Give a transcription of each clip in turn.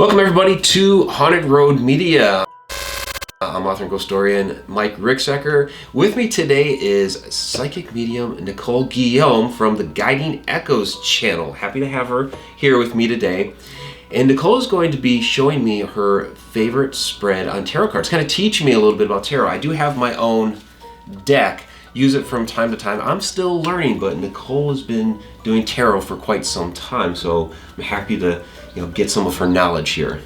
Welcome everybody to Haunted Road Media. I'm author and ghost historian Mike Ricksecker. With me today is psychic medium Nicole Guillaume from the Guiding Echoes channel. Happy to have her here with me today. And Nicole is going to be showing me her favorite spread on tarot cards, kind of teaching me a little bit about tarot. I do have my own deck, use it from time to time. I'm still learning, but Nicole has been doing tarot for quite some time, so I'm happy to get some of her knowledge here.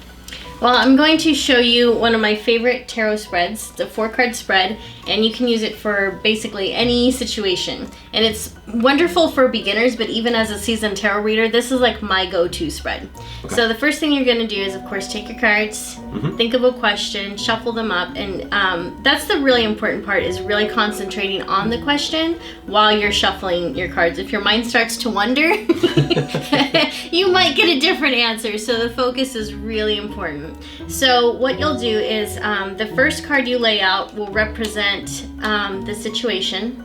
Well, I'm going to show you one of my favorite tarot spreads, the 4-card spread, and you can use it for basically any situation. And it's wonderful for beginners, but even as a seasoned tarot reader, this is like my go-to spread. Okay. So the first thing you're going to do is, of course, take your cards, think of a question, shuffle them up, and that's the really important part, is really concentrating on the question while you're shuffling your cards. If your mind starts to wander, you might get a different answer, so the focus is really important. So what you'll do is the first card you lay out will represent the situation.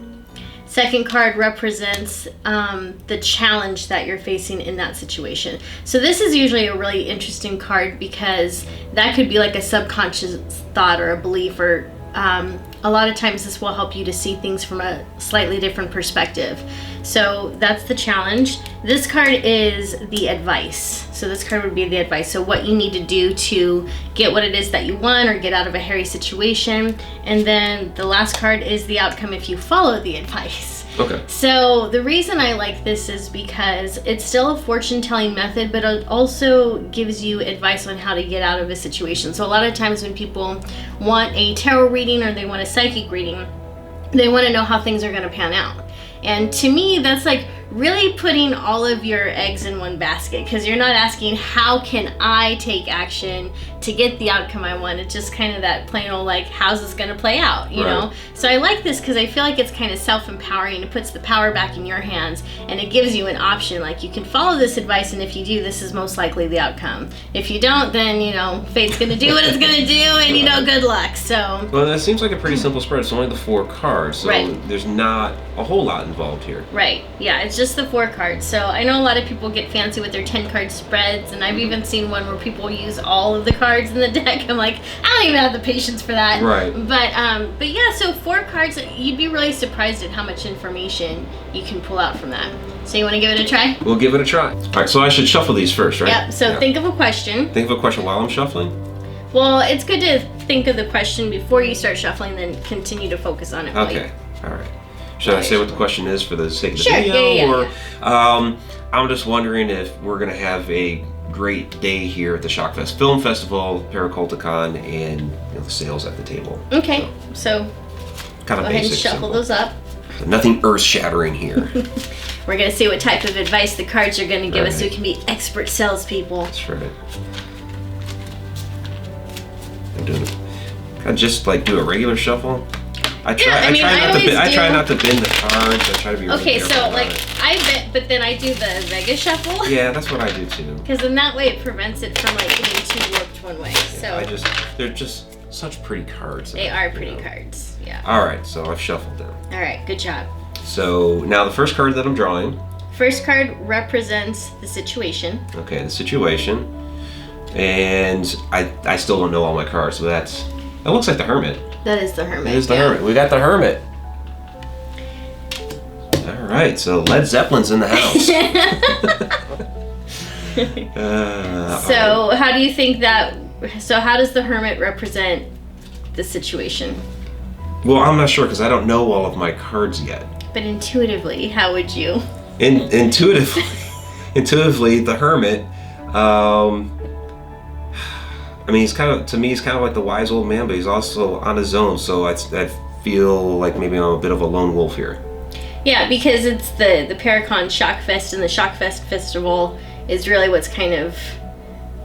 Second card represents the challenge that you're facing in that situation. So this is usually a really interesting card because that could be like a subconscious thought or a belief, or a lot of times this will help you to see things from a slightly different perspective. So that's the challenge. This card is the advice. So this card would be the advice. So what you need to do to get what it is that you want or get out of a hairy situation. And then the last card is the outcome if you follow the advice. Okay. So the reason I like this is because it's still a fortune-telling method, but it also gives you advice on how to get out of a situation. So a lot of times when people want a tarot reading or they want a psychic reading, they want to know how things are going to pan out. And to me, that's like really putting all of your eggs in one basket, because you're not asking, how can I take action to get the outcome I want? It's just kind of that plain old like, how's this going to play out, you know? So I like this because I feel like it's kind of self-empowering. It puts the power back in your hands, and it gives you an option. Like, you can follow this advice, and if you do, this is most likely the outcome. If you don't, then, fate's going to do what it's going to do, and, good luck. So. Well, that seems like a pretty simple spread. It's only the 4 cards, so there's not a whole lot involved here. Right. Yeah, it's just the 4 cards. So I know a lot of people get fancy with their 10-card spreads, and I've even seen one where people use all of the cards in the deck. I'm like, I don't even have the patience for that. Right. But yeah, so 4 cards, you'd be really surprised at how much information you can pull out from that. So you want to give it a try? We'll give it a try. All right, so I should shuffle these first, right? Yep. So think of a question. Think of a question while I'm shuffling? Well, it's good to think of the question before you start shuffling, then continue to focus on it. Okay. All right. Should I say what the question is for the sake of the video? Yeah. I'm just wondering if we're going to have a great day here at the Shockfest Film Festival, Paraculticon, and the sales at the table. Okay, so kind of go ahead and shuffle those up. So nothing earth-shattering here. We're going to see what type of advice the cards are going to give us, so we can be expert salespeople. That's right. I'm doing it. Can I just do a regular shuffle? I try not to bend the cards. I try to be really careful. So I bend, but then I do the Vega shuffle. Yeah, that's what I do too. Because in that way it prevents it from getting too warped one way. Yeah, so they're just such pretty cards. They are pretty cards. Yeah. All right, so I've shuffled them. All right, good job. So now the first card that I'm drawing. First card represents the situation. Okay, the situation, and I still don't know all my cards, so that looks like the Hermit. That is the Hermit. It is the Hermit. We got the Hermit. All right, so Led Zeppelin's in the house. So how do you think that? So how does the Hermit represent the situation? Well, I'm not sure because I don't know all of my cards yet. But intuitively, how would you? Intuitively, the Hermit. He's kind of like the wise old man, but he's also on his own. So I feel like maybe I'm a bit of a lone wolf here. Yeah, because it's the Paracon Shockfest, and the Shockfest Festival is really what's kind of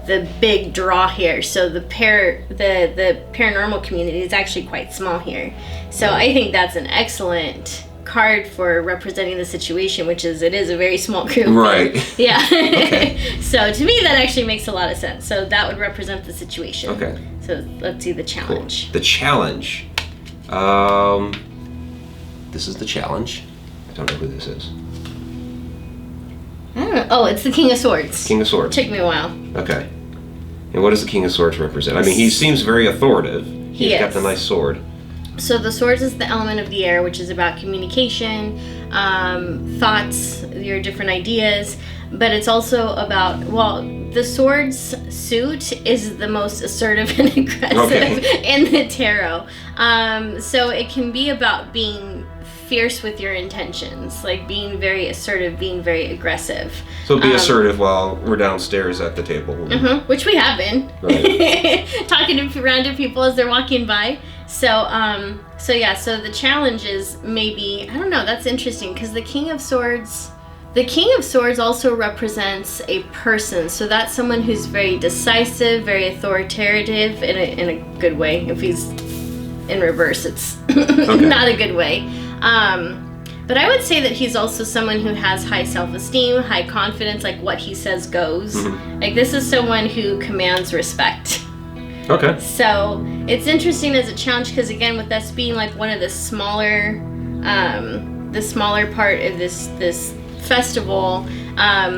the big draw here. So the paranormal community is actually quite small here. So I think that's an excellent card for representing the situation, which is, it is a very small group. Right. Yeah. Okay. So to me, that actually makes a lot of sense. So that would represent the situation. Okay. So let's see the challenge. Cool. The challenge. This is the challenge. I don't know who this is. I don't know. Oh, it's the King of Swords. King of Swords. Took me a while. Okay. And what does the King of Swords represent? I mean, he seems very authoritative. He's got the nice sword. So the swords is the element of the air, which is about communication, thoughts, your different ideas. But it's also about, well, the sword's suit is the most assertive and aggressive in the tarot. So it can be about being fierce with your intentions, like being very assertive, being very aggressive. So be assertive while we're downstairs at the table. Which we have been. Right. Talking to random people as they're walking by. So the challenge is maybe, I don't know, that's interesting, because the King of Swords also represents a person. So that's someone who's very decisive, very authoritative in a good way. If he's in reverse, it's not a good way. But I would say that he's also someone who has high self-esteem, high confidence, like what he says goes. Like this is someone who commands respect. Okay. So it's interesting as a challenge because, again, with us being like one of the smaller part of this festival, I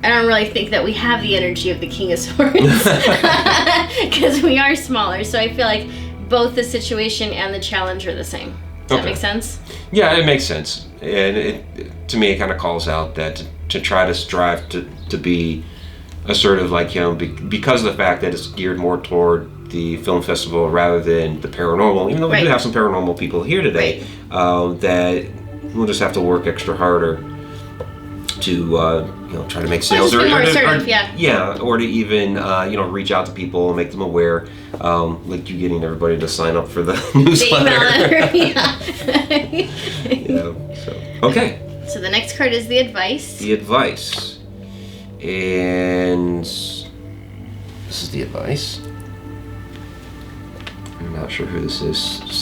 don't really think that we have the energy of the King of Swords because we are smaller. So I feel like both the situation and the challenge are the same. Does that make sense? Yeah, it makes sense. And to me, it kind of calls out that to try to strive to be assertive like him, because of the fact that it's geared more toward the film festival rather than the paranormal, even though we do have some paranormal people here today, that we'll just have to work extra harder to try to make sales or to even reach out to people and make them aware, like you getting everybody to sign up for the newsletter. So the next card is the advice. The advice. And this is the advice. I'm not sure who this is. Is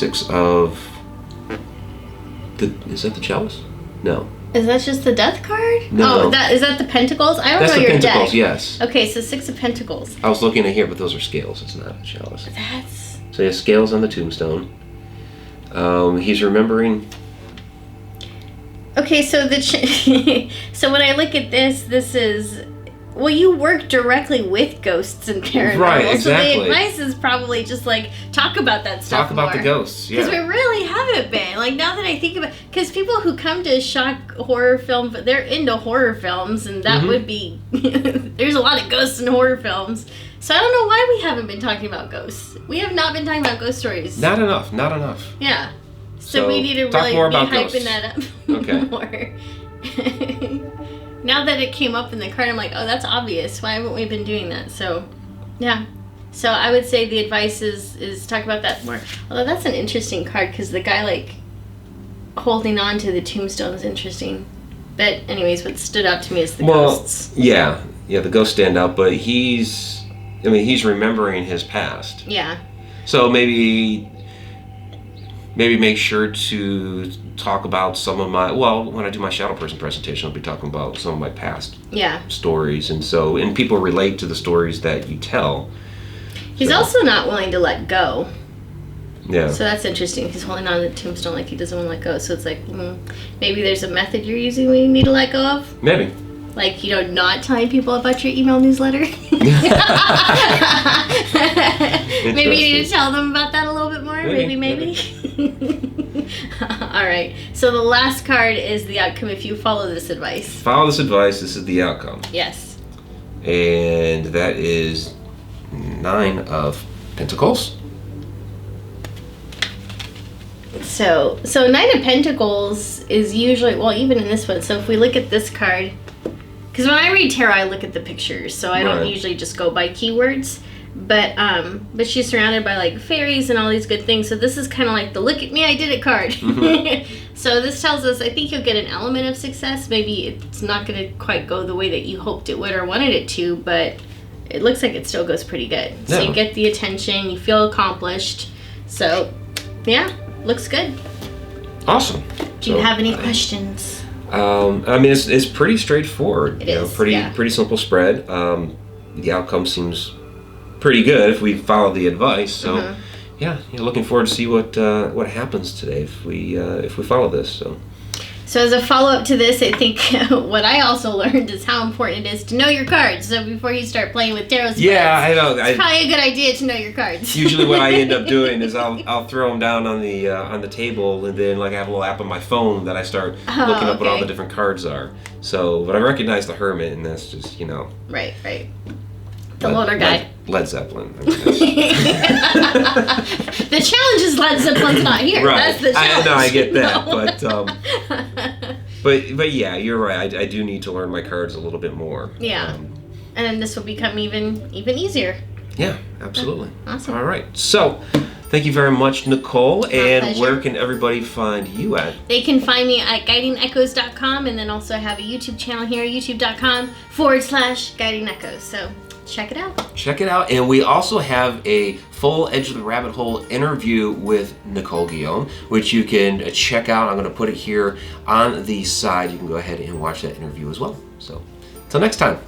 that the chalice? No. Is that just the death card? No. Oh, is that the pentacles? I don't know your deck. That's the pentacles, yes. Okay, so 6 of pentacles. I was looking at here, but those are scales. It's not a chalice. So he has scales on the tombstone. He's remembering. Okay, so so when I look at this is, well, you work directly with ghosts and paranormal. Right, exactly. So the advice is probably just like talk about that stuff. Talk about the ghosts, yeah. Because we really haven't been. Like now that I think about, because people who come to shock horror film, they're into horror films, and that would be there's a lot of ghosts in horror films. So I don't know why we haven't been talking about ghosts. We have not been talking about ghost stories. Not enough. Yeah. So we need to really be hyping that up more. Now that it came up in the card, I'm like, oh, that's obvious. Why haven't we been doing that? So, yeah. So I would say the advice is talk about that more. Although that's an interesting card because the guy like holding on to the tombstone is interesting. But anyways, what stood out to me is the ghosts. Yeah, the ghosts stand out. But he's remembering his past. Yeah. So maybe make sure to talk about some of my, when I do my shadow person presentation, I'll be talking about some of my past stories. And people relate to the stories that you tell. He's also not willing to let go. Yeah. So that's interesting. He's holding on to the tombstone like he doesn't want to let go. So it's like, maybe there's a method you're using when you need to let go of? Maybe. Like, not telling people about your email newsletter? Maybe you need to tell them about that a little bit more? Maybe. All right. So the last card is the outcome if you follow this advice. Follow this advice. This is the outcome. Yes. And that is 9 of Pentacles. So 9 of Pentacles is usually, even in this one, so if we look at this card, because when I read tarot, I look at the pictures, so I don't usually just go by keywords. But she's surrounded by like fairies and all these good things. So this is kind of like the "look at me, I did it" card. So this tells us, I think you'll get an element of success. Maybe it's not going to quite go the way that you hoped it would or wanted it to, but it looks like it still goes pretty good. So you get the attention, you feel accomplished. So yeah, looks good. Awesome. Do you have any questions? It's pretty straightforward. It is, pretty simple spread. The outcome seems pretty good if we follow the advice. So, looking forward to see what happens today if we follow this. So, So as a follow-up to this, I think what I also learned is how important it is to know your cards. So before you start playing with tarot spreads, I know. It's probably a good idea to know your cards. Usually what I end up doing is I'll throw them down on the table, and then like I have a little app on my phone that I start looking up what all the different cards are. So, but I recognize the Hermit, and that's just, Right. The loner guy. Led Zeppelin. The challenge is Led Zeppelin's not here. Right. That's the challenge. I get that, but yeah, you're right. I do need to learn my cards a little bit more. Yeah, and then this will become even easier. Yeah, absolutely. Awesome. All right. So, thank you very much, Nicole. My and pleasure. Where can everybody find you at? They can find me at guidingechoes.com, and then also have a YouTube channel here, youtube.com/guidingechoes. So check it out. Check it out. And we also have a full Edge of the Rabbit Hole interview with Nicole Guillaume, which you can check out. I'm going to put it here on the side. You can go ahead and watch that interview as well. So, until next time.